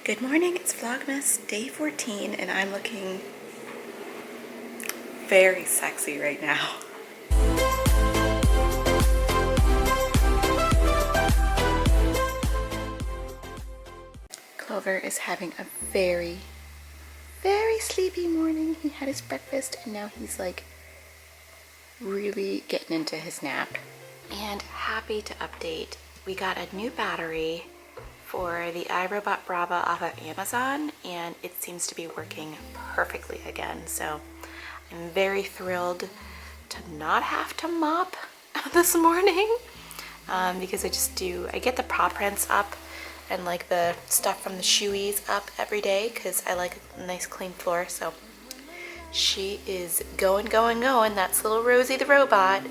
Good morning, it's Vlogmas day 14 and I'm looking very sexy right now. Clover is having a very sleepy morning. He had his breakfast and now he's like really getting into his nap. And happy to update, we got a new battery for the iRobot Brava off of Amazon and it seems to be working perfectly again. So I'm very thrilled to not have to mop this morning because I get the paw prints up and like the stuff from the shoeies up every day because I like a nice clean floor. So she is going. That's little Rosie the robot.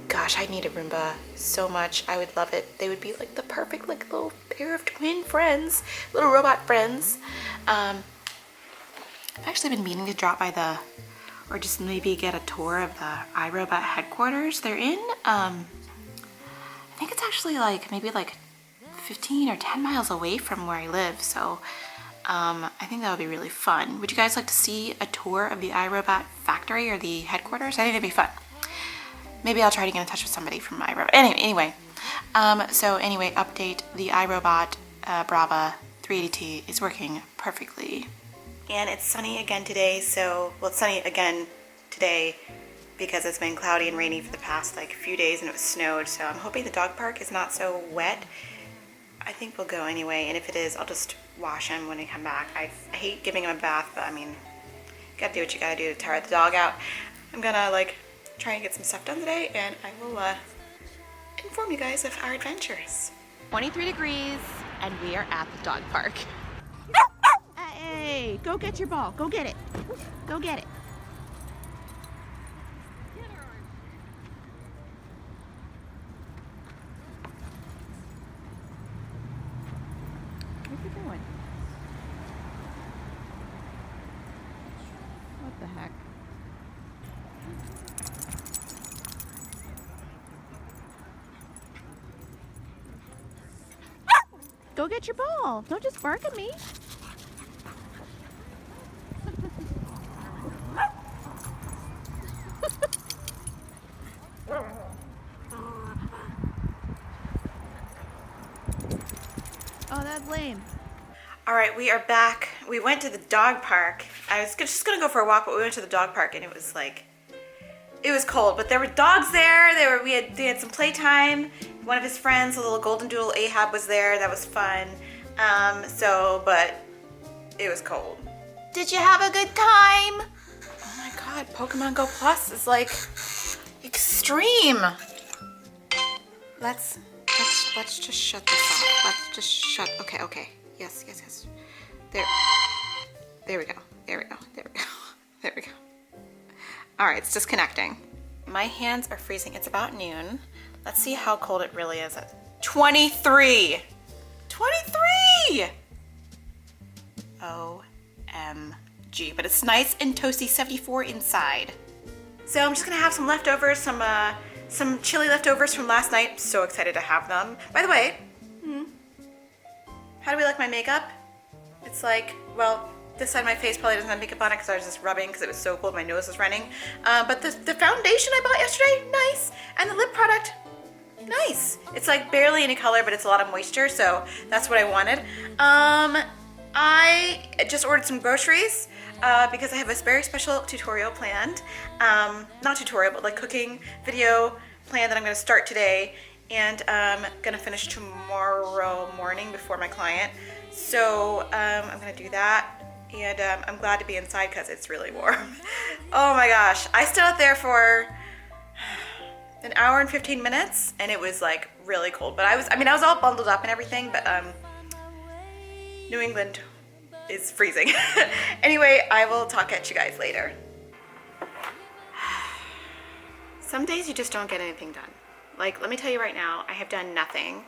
Gosh, I need a Roomba so much. I would love it. They would be like the perfect like little pair of twin friends, little robot friends. I've actually been meaning to drop by or just maybe get a tour of the iRobot headquarters they're in. I think it's actually like maybe like 15 or 10 miles away from where I live. So I think that would be really fun. Would you guys like to see a tour of the iRobot factory or the headquarters? I think it'd be fun. Maybe I'll try to get in touch with somebody from iRobot. Anyway, update, the iRobot Brava 380T is working perfectly. And it's sunny again today, it's sunny again today because it's been cloudy and rainy for the past like few days and it was snowed, so I'm hoping the dog park is not so wet. I think we'll go anyway, and if it is, I'll just wash him when I come back. I hate giving him a bath, but I mean, you gotta do what you gotta do to tire the dog out. I'm gonna like try and get some stuff done today and I will inform you guys of our adventures. 23 degrees and we are at the dog park. Hey, go get your ball. Go get it. Go get it. Where's he going? What the heck? Go get your ball. Don't just bark at me. Oh, that's lame. All right, we are back. We went to the dog park. I was just gonna go for a walk, but we went to the dog park and it was cold, but there were dogs there. We had some playtime. One of his friends, a little golden doodle Ahab, was there. That was fun. But it was cold. Did you have a good time? Oh my God, Pokemon Go Plus is like extreme. Let's just shut this off. Let's just shut. Okay. Yes. There we go. All right, it's disconnecting. My hands are freezing. It's about noon. Let's see how cold it really is. 23! 23! OMG. But it's nice and toasty, 74 inside. So I'm just gonna have some leftovers, some chili leftovers from last night. I'm so excited to have them. By the way, how do we like my makeup? It's like, well, this side of my face probably doesn't have makeup on it because I was just rubbing because it was so cold, my nose was running. But the foundation I bought yesterday, nice. And the lip product, nice. It's like barely any color, but it's a lot of moisture, so that's what I wanted. I just ordered some groceries because I have a very special tutorial planned. Not tutorial, but like cooking video plan that I'm gonna start today and gonna finish tomorrow morning before my client. So I'm gonna do that. And I'm glad to be inside because it's really warm. Oh my gosh, I stood out there for an hour and 15 minutes and it was like really cold. But I was all bundled up and everything, but New England is freezing. Anyway, I will talk at you guys later. Some days you just don't get anything done. Like, let me tell you right now, I have done nothing.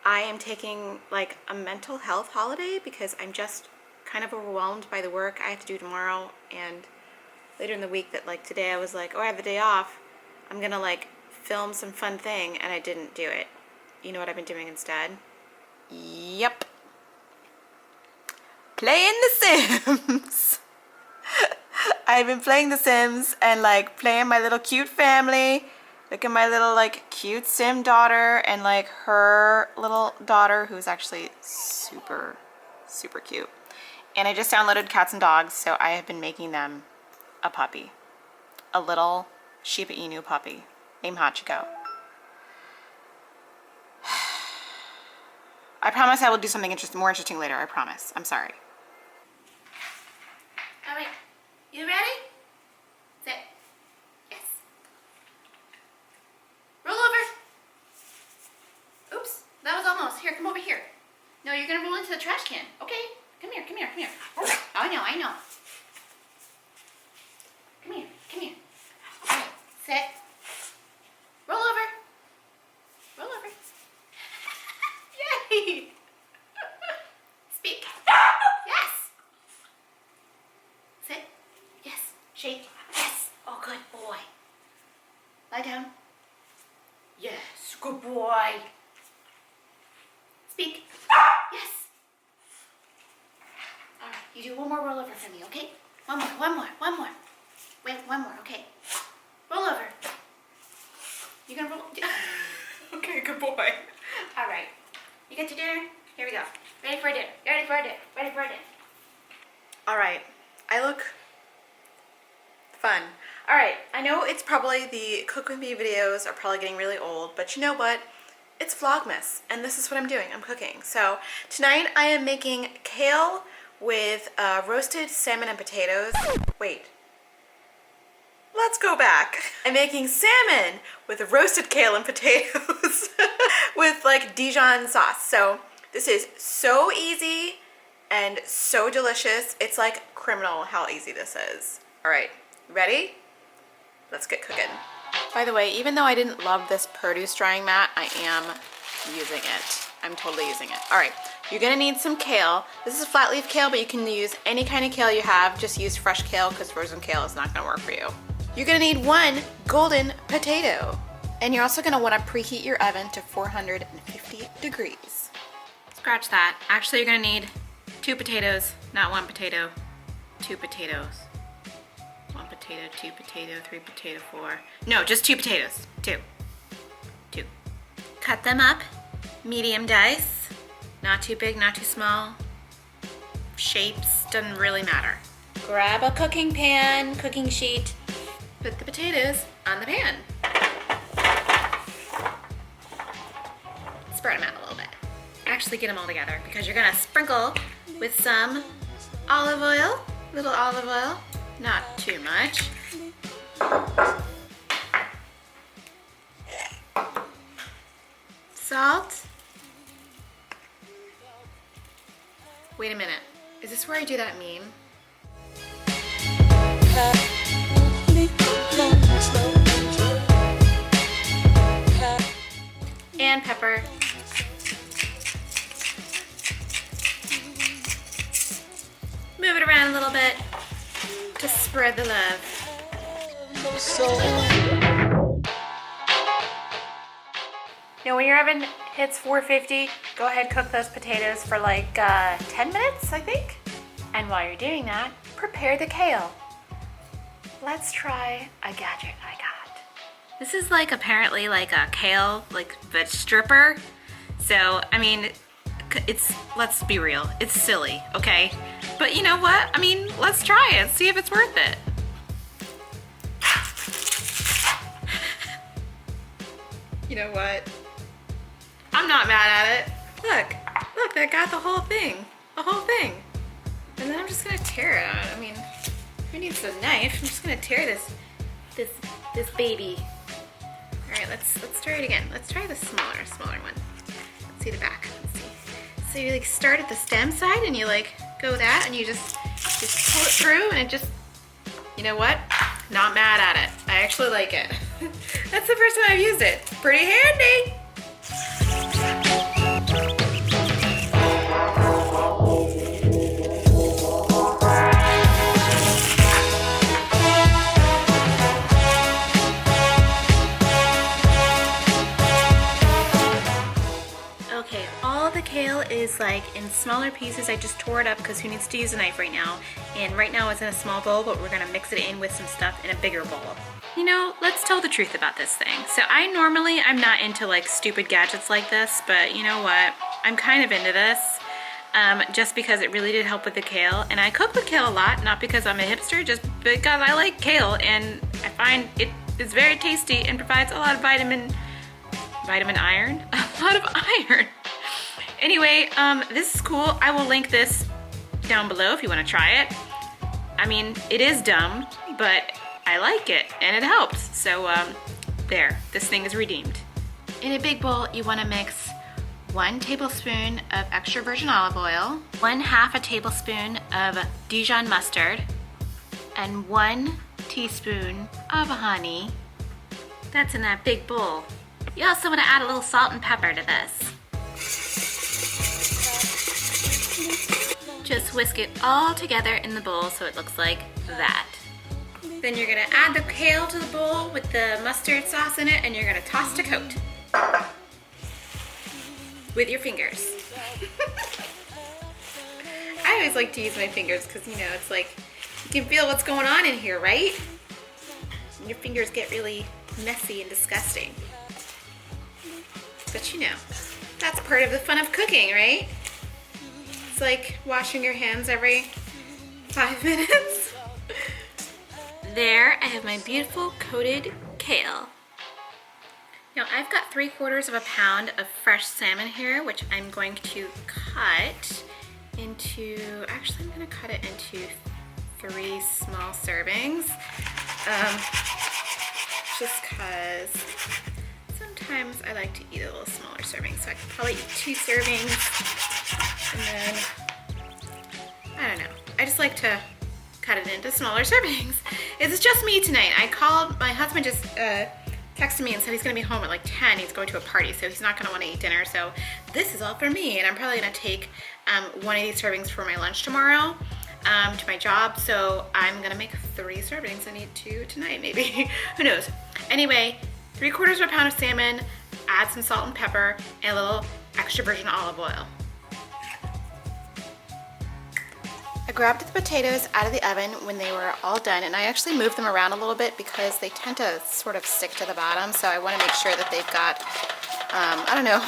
I am taking like a mental health holiday because I'm just kind of overwhelmed by the work I have to do tomorrow and later in the week. That like today I was like, oh, I have the day off, I'm gonna like film some fun thing, and I didn't do it. You know what I've been doing instead? Yep, playing The Sims. I've been playing The Sims and like playing my little cute family. Look at my little like cute Sim daughter and like her little daughter who's actually super, super cute. And I just downloaded Cats and Dogs, so I have been making them a puppy. A little Shiba Inu puppy named Hachiko. I promise I will do something more interesting later, I promise. I'm sorry. All right, you ready? Sit. Yes. Roll over. Oops, that was almost. Here, come over here. No, you're gonna roll into the trash can. Okay, come here, come here, come here. Oh, I know. Come here, come here. All right, sit. Roll over. Roll over. Yay! Speak. Yes. Sit. Yes. Shake. Yes. Oh, good boy. Lie down. Yes. Good boy. Speak. Yes. All right. You do one more roll over for me, okay? One more. Wait, one more. Okay. Roll over. You gonna roll? Okay, good boy. All right. You get to dinner? Here we go. Ready for dinner. Ready for dinner. Ready for dinner. All right. I look fun. All right. I know it's probably the Cook With Me videos are probably getting really old, but you know what? It's Vlogmas, and this is what I'm doing. I'm cooking. So tonight I am making kale with roasted salmon and potatoes. Wait. Let's go back. I'm making salmon with roasted kale and potatoes with like Dijon sauce. So this is so easy and so delicious. It's like criminal how easy this is. All right, ready? Let's get cooking. By the way, even though I didn't love this produce drying mat, I am using it. I'm totally using it. All right, you're gonna need some kale. This is flat leaf kale, but you can use any kind of kale you have. Just use fresh kale because frozen kale is not gonna work for you. You're gonna need 1 golden potato. And you're also gonna wanna preheat your oven to 450 degrees. Scratch that. Actually, you're gonna need 2 potatoes, not 1 potato. 2 potatoes. 1 potato, 2 potato, 3 potato, 4. No, just 2 potatoes. 2. Cut them up, medium dice. Not too big, not too small. Shapes, doesn't really matter. Grab a cooking pan, cooking sheet. Put the potatoes on the pan. Spread them out a little bit. Actually get them all together because you're gonna sprinkle with some olive oil, little olive oil, not too much. Salt. Wait a minute, is this where I do that meme? And pepper. Move it around a little bit to spread the love. Now when your oven hits 450, go ahead and cook those potatoes for like 10 minutes, I think. And while you're doing that, prepare the kale. Let's try a gadget I got. This is like apparently like a kale like veg stripper. So I mean, let's be real, it's silly, okay? But you know what? I mean, let's try it, see if it's worth it. You know what? I'm not mad at it. Look, that got the whole thing. And then I'm just gonna tear it out. I mean, who needs a knife? I'm just gonna tear this baby. All right, let's try it again. Let's try the smaller one. Let's see the back. Let's see. So you like start at the stem side and you like go that and you just pull it through and it just, you know what? Not mad at it. I actually like it. That's the first time I've used it. It's pretty handy. Okay, all the kale is like like in smaller pieces. I just tore it up because who needs to use a knife right now? And right now it's in a small bowl, but we're gonna mix it in with some stuff in a bigger bowl. You know, let's tell the truth about this thing. So I'm not into like stupid gadgets like this, but you know what? I'm kind of into this. Just because it really did help with the kale. And I cook with kale a lot, not because I'm a hipster, just because I like kale and I find it is very tasty and provides a lot of vitamin iron? A lot of iron. Anyway, this is cool. I will link this down below if you want to try it. I mean, it is dumb, but I like it and it helps. So there, this thing is redeemed. In a big bowl, you want to mix 1 tablespoon of extra virgin olive oil, 1/2 tablespoon of Dijon mustard, and 1 teaspoon of honey. That's in that big bowl. You also want to add a little salt and pepper to this. Just whisk it all together in the bowl so it looks like that. Then you're gonna add the kale to the bowl with the mustard sauce in it and you're gonna toss to coat. With your fingers. I always like to use my fingers because, you know, it's like you can feel what's going on in here, right? And your fingers get really messy and disgusting. But you know, that's part of the fun of cooking, right? It's like washing your hands every 5 minutes. There, I have my beautiful coated kale. Now I've got 3/4 pound of fresh salmon here, which I'm going to cut into, actually I'm gonna cut it into 3 small servings. Just cause sometimes I like to eat a little smaller serving, so I could probably eat 2 servings, and then, I don't know. I just like to cut it into smaller servings. It's just me tonight. I called, my husband just texted me and said he's gonna be home at like 10. He's going to a party, so he's not gonna wanna eat dinner, so this is all for me, and I'm probably gonna take 1 of these servings for my lunch tomorrow to my job, so I'm gonna make 3 servings and eat 2 tonight, maybe. Who knows? Anyway, 3/4 pound of salmon, add some salt and pepper, and a little extra virgin olive oil. I grabbed the potatoes out of the oven when they were all done, and I actually moved them around a little bit because they tend to sort of stick to the bottom, so I want to make sure that they've got, I don't know,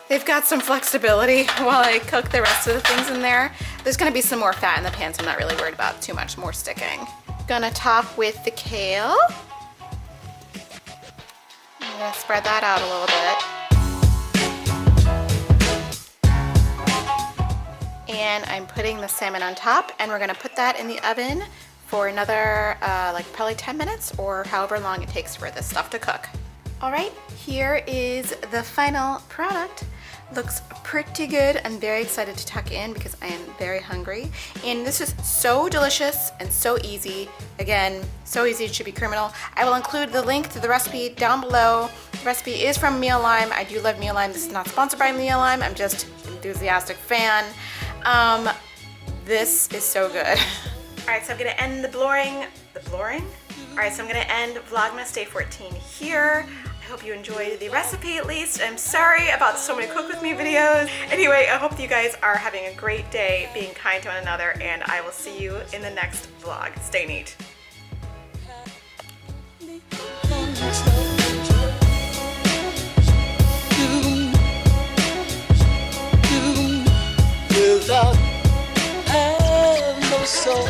they've got some flexibility while I cook the rest of the things in there. There's going to be some more fat in the pan, so I'm not really worried about too much more sticking. Gonna top with the kale. I'm gonna spread that out a little bit. And I'm putting the salmon on top, and we're gonna put that in the oven for another like probably 10 minutes or however long it takes for this stuff to cook. All right, here is the final product. Looks pretty good. I'm very excited to tuck in because I am very hungry. And this is so delicious and so easy. Again, so easy it should be criminal. I will include the link to the recipe down below. The recipe is from Mealime. I do love Mealime. This is not sponsored by Mealime. I'm just an enthusiastic fan. This is so good. All right, so I'm gonna end the blurring? All right, so I'm gonna end Vlogmas Day 14 here. I hope you enjoyed the recipe at least. I'm sorry about so many cook with me videos. Anyway, I hope you guys are having a great day, being kind to one another, and I will see you in the next vlog. Stay neat. Without, I have no soul.